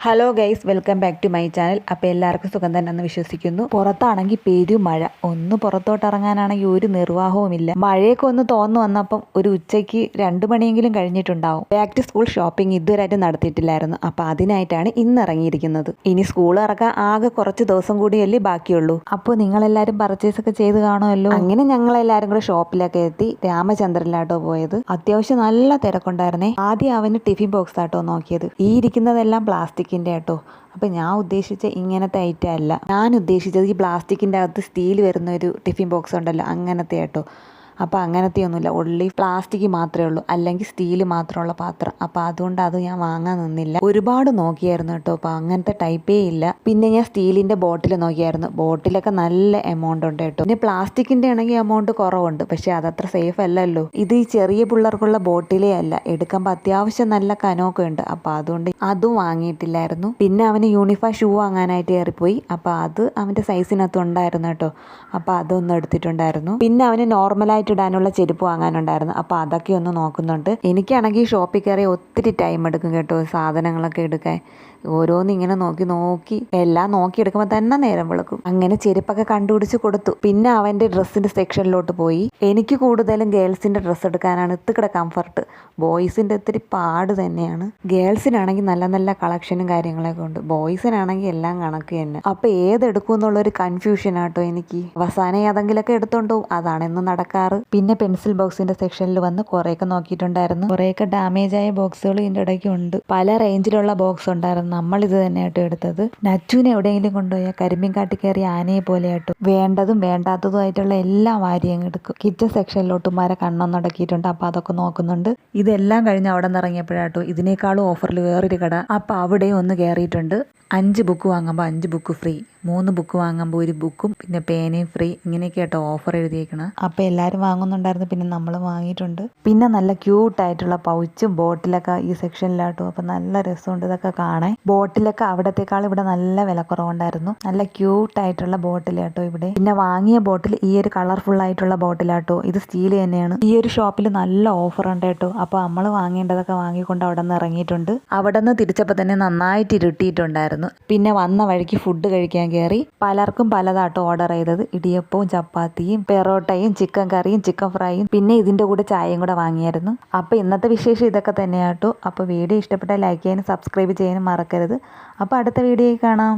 Hello guys, welcome back to my channel. അപ്പോൾ എല്ലാവർക്കും സുഖം തന്നെ എന്ന് വിശ്വസിക്കുന്നു. പുറത്താണെങ്കിൽ പെരും മഴ, ഒന്ന് പുറത്തോട്ട് ഇറങ്ങാനാണെങ്കിൽ ഒരു നിർവാഹവുമില്ല. മഴയൊക്കെ ഒന്ന് തോന്നു വന്നപ്പം ഒരു ഉച്ചയ്ക്ക് 2 മണിയെങ്കിലും കഴിഞ്ഞിട്ടുണ്ടാവും. ബാക്ക് ടു സ്കൂൾ ഷോപ്പിംഗ് ഇതുവരെയായിട്ട് നടത്തിയിട്ടില്ലായിരുന്നു. അപ്പോൾ അതിനായിട്ടാണ് ഇന്ന് ഇറങ്ങിയിരിക്കുന്നത്. ഇനി സ്കൂൾ ഇറക്കാൻ ആകെ കുറച്ച് ദിവസം കൂടിയല്ലേ ബാക്കിയുള്ളൂ. അപ്പോൾ നിങ്ങളെല്ലാവരും പർച്ചേസ് ഒക്കെ ചെയ്ത് കാണുമല്ലോ. അങ്ങനെ ഞങ്ങളെല്ലാവരും കൂടെ ഷോപ്പിലൊക്കെ എത്തി രാമചന്ദ്രനിലാട്ടോ പോയത്. അത്യാവശ്യം നല്ല തിരക്കുണ്ടായിരുന്നേ. ആദ്യം അവന് ടിഫിൻ ബോക്സ് ആട്ടോ നോക്കിയത്. ഈ ഇരിക്കുന്നതെല്ലാം പ്ലാസ്റ്റിക് കേട്ടോ. അപ്പം ഞാൻ ഉദ്ദേശിച്ച ഇങ്ങനത്തെ ഐറ്റം അല്ല. ഞാൻ ഉദ്ദേശിച്ചത് ഈ പ്ലാസ്റ്റിക്കിൻ്റെ അകത്ത് സ്റ്റീൽ വരുന്ന ഒരു ടിഫിൻ ബോക്സ് ഉണ്ടല്ലോ, അങ്ങനത്തെ കേട്ടോ. അപ്പോൾ അങ്ങനത്തെ ഒന്നുമില്ല, ഒള്ളി പ്ലാസ്റ്റിക് മാത്രമേ ഉള്ളൂ, അല്ലെങ്കിൽ സ്റ്റീൽ മാത്രമുള്ള പാത്രം. അപ്പോൾ അതുകൊണ്ട് അത് ഞാൻ വാങ്ങാൻ നിന്നില്ല. ഒരുപാട് നോക്കിയായിരുന്നു കേട്ടോ, അപ്പോൾ അങ്ങനത്തെ ടൈപ്പേ ഇല്ല. പിന്നെ ഞാൻ സ്റ്റീലിൻ്റെ ബോട്ടിൽ നോക്കിയായിരുന്നു. ബോട്ടിലൊക്കെ നല്ല എമൗണ്ട് ഉണ്ട് കേട്ടോ. പിന്നെ പ്ലാസ്റ്റിക്കിൻ്റെ ആണെങ്കിൽ എമൗണ്ട് കുറവുണ്ട്, പക്ഷേ അതത്ര സേഫ് അല്ലല്ലോ. ഇത് ഈ ചെറിയ പിള്ളേർക്കുള്ള ബോട്ടിലേ അല്ല, എടുക്കുമ്പോൾ അത്യാവശ്യം നല്ല കനമൊക്കെ ഉണ്ട്. അപ്പോൾ അതുകൊണ്ട് അതും വാങ്ങിയിട്ടില്ലായിരുന്നു. പിന്നെ അവന് യൂണിഫോം ഷൂ വാങ്ങാനായിട്ട് കയറിപ്പോയി. അപ്പോൾ അത് അവൻ്റെ സൈസിനകത്ത് ഉണ്ടായിരുന്നു കേട്ടോ. അപ്പോൾ അതൊന്നും എടുത്തിട്ടുണ്ടായിരുന്നു. പിന്നെ അവന് നോർമലായിട്ട് ഇടാനുള്ള ചെരുപ്പ് വാങ്ങാനുണ്ടായിരുന്നു. അപ്പോൾ അതൊക്കെ ഒന്ന് നോക്കുന്നുണ്ട്. എനിക്കാണെങ്കിൽ ഷോപ്പിൽ കയറി ഒത്തിരി ടൈം എടുക്കും കേട്ടോ, സാധനങ്ങളൊക്കെ എടുക്കാൻ. ഓരോന്നിങ്ങനെ നോക്കി എല്ലാം നോക്കിയെടുക്കുമ്പോൾ തന്നെ നേരം വിളക്കും. അങ്ങനെ ചെരുപ്പൊക്കെ കണ്ടുപിടിച്ച് കൊടുത്തു. പിന്നെ അവൻ്റെ ഡ്രസ്സിൻ്റെ സെക്ഷനിലോട്ട് പോയി. എനിക്ക് കൂടുതലും ഗേൾസിൻ്റെ ഡ്രസ്സ് എടുക്കാനാണ് ഇത്തിരി കംഫർട്ട്. ബോയ്സിൻ്റെ ഒത്തിരി പാട് തന്നെയാണ്. ഗേൾസിനാണെങ്കിൽ നല്ല നല്ല കളക്ഷനും കാര്യങ്ങളൊക്കെ ഉണ്ട്, ബോയ്സിനാണെങ്കിൽ എല്ലാം കണക്ക് തന്നെ. അപ്പോൾ ഏതെടുക്കും എന്നുള്ളൊരു കൺഫ്യൂഷനാട്ടോ എനിക്ക്. അവസാനം ഏതെങ്കിലുമൊക്കെ എടുത്തോണ്ട് പോകും, അതാണ് എന്നും നടക്കാറ്. പിന്നെ പെൻസിൽ ബോക്സിൻ്റെ സെക്ഷനിൽ വന്ന് കുറേയൊക്കെ നോക്കിയിട്ടുണ്ടായിരുന്നു. കുറേയൊക്കെ ഡാമേജ് ആയ ബോക്സുകൾ ഇതിൻ്റെ ഇടയ്ക്ക് ഉണ്ട്. പല റേഞ്ചിലുള്ള ബോക്സ് ഉണ്ടായിരുന്നു. നമ്മളിത് തന്നെയാട്ടോ എടുത്തത്. നച്ചുവിനെ എവിടെയെങ്കിലും കൊണ്ടുപോയാൽ കരിമ്പിൻ കാട്ടി കയറി ആനയെ പോലെയാട്ടോ വേണ്ടതും വേണ്ടാത്തതുമായിട്ടുള്ള എല്ലാം വാരി അങ്ങ് എടുക്കും. കിച്ചൺ സെക്ഷനിലോട്ട് മര കണ്ണൊന്നടക്കിയിട്ടുണ്ട്. അപ്പോൾ അതൊക്കെ നോക്കുന്നുണ്ട്. ഇതെല്ലാം കഴിഞ്ഞ് അവിടെ നിന്ന് ഇറങ്ങിയപ്പോഴാട്ടോ ഇതിനേക്കാളും ഓഫറിൽ വേറൊരു കട. അപ്പോൾ അവിടെയും ഒന്ന് കയറിയിട്ടുണ്ട്. 5 ബുക്ക് വാങ്ങുമ്പോൾ 5 ബുക്ക് ഫ്രീ, 3 ബുക്ക് വാങ്ങുമ്പോൾ 1 ബുക്കും പിന്നെ പേനയും ഫ്രീ, ഇങ്ങനെയൊക്കെ കേട്ടോ ഓഫർ എഴുതിയേക്കണം. അപ്പോൾ എല്ലാവരും വാങ്ങുന്നുണ്ടായിരുന്നു. പിന്നെ നമ്മൾ വാങ്ങിയിട്ടുണ്ട്. പിന്നെ നല്ല ക്യൂട്ടായിട്ടുള്ള പൗച്ചും ബോട്ടിലൊക്കെ ഈ സെക്ഷനിലാട്ടോ. അപ്പോൾ നല്ല രസമുണ്ട് ഇതൊക്കെ കാണാൻ. ബോട്ടിലൊക്കെ അവിടത്തേക്കാൾ ഇവിടെ നല്ല വിലക്കുറവുണ്ടായിരുന്നു. നല്ല ക്യൂട്ടായിട്ടുള്ള ബോട്ടിലാട്ടോ ഇവിടെ. പിന്നെ വാങ്ങിയ ബോട്ടിൽ ഈ ഒരു കളർഫുൾ ആയിട്ടുള്ള ബോട്ടിലാട്ടോ. ഇത് സ്റ്റീൽ തന്നെയാണ്. ഈ ഒരു ഷോപ്പിൽ നല്ല ഓഫർ ഉണ്ട് കേട്ടോ. അപ്പോൾ നമ്മൾ വാങ്ങേണ്ടതൊക്കെ വാങ്ങിക്കൊണ്ട് അവിടെ നിന്ന് ഇറങ്ങിയിട്ടുണ്ട്. അവിടെ നിന്ന് തിരിച്ചപ്പോൾ തന്നെ നന്നായിട്ട് ഇരുട്ടിയിട്ടുണ്ടായിരുന്നു. പിന്നെ വന്ന വഴിക്ക് ഫുഡ് കഴിക്കാൻ കയറി. പലർക്കും പലതാട്ടോ ഓർഡർ ചെയ്തത്. ഇടിയപ്പവും ചപ്പാത്തിയും പെറോട്ടയും ചിക്കൻ കറിയും ചിക്കൻ ഫ്രൈയും പിന്നെ ഇതിൻ്റെ കൂടെ ചായയും കൂടെ വാങ്ങിയായിരുന്നു. അപ്പോൾ ഇന്നത്തെ വിശേഷം ഇതൊക്കെ തന്നെയാട്ടോ. അപ്പോൾ വീഡിയോ ഇഷ്ടപ്പെട്ടാൽ ലൈക്ക് ചെയ്യാനും സബ്സ്ക്രൈബ് ചെയ്യാനും മറക്കരുത്. അപ്പോൾ അടുത്ത വീഡിയോയിൽ കാണാം.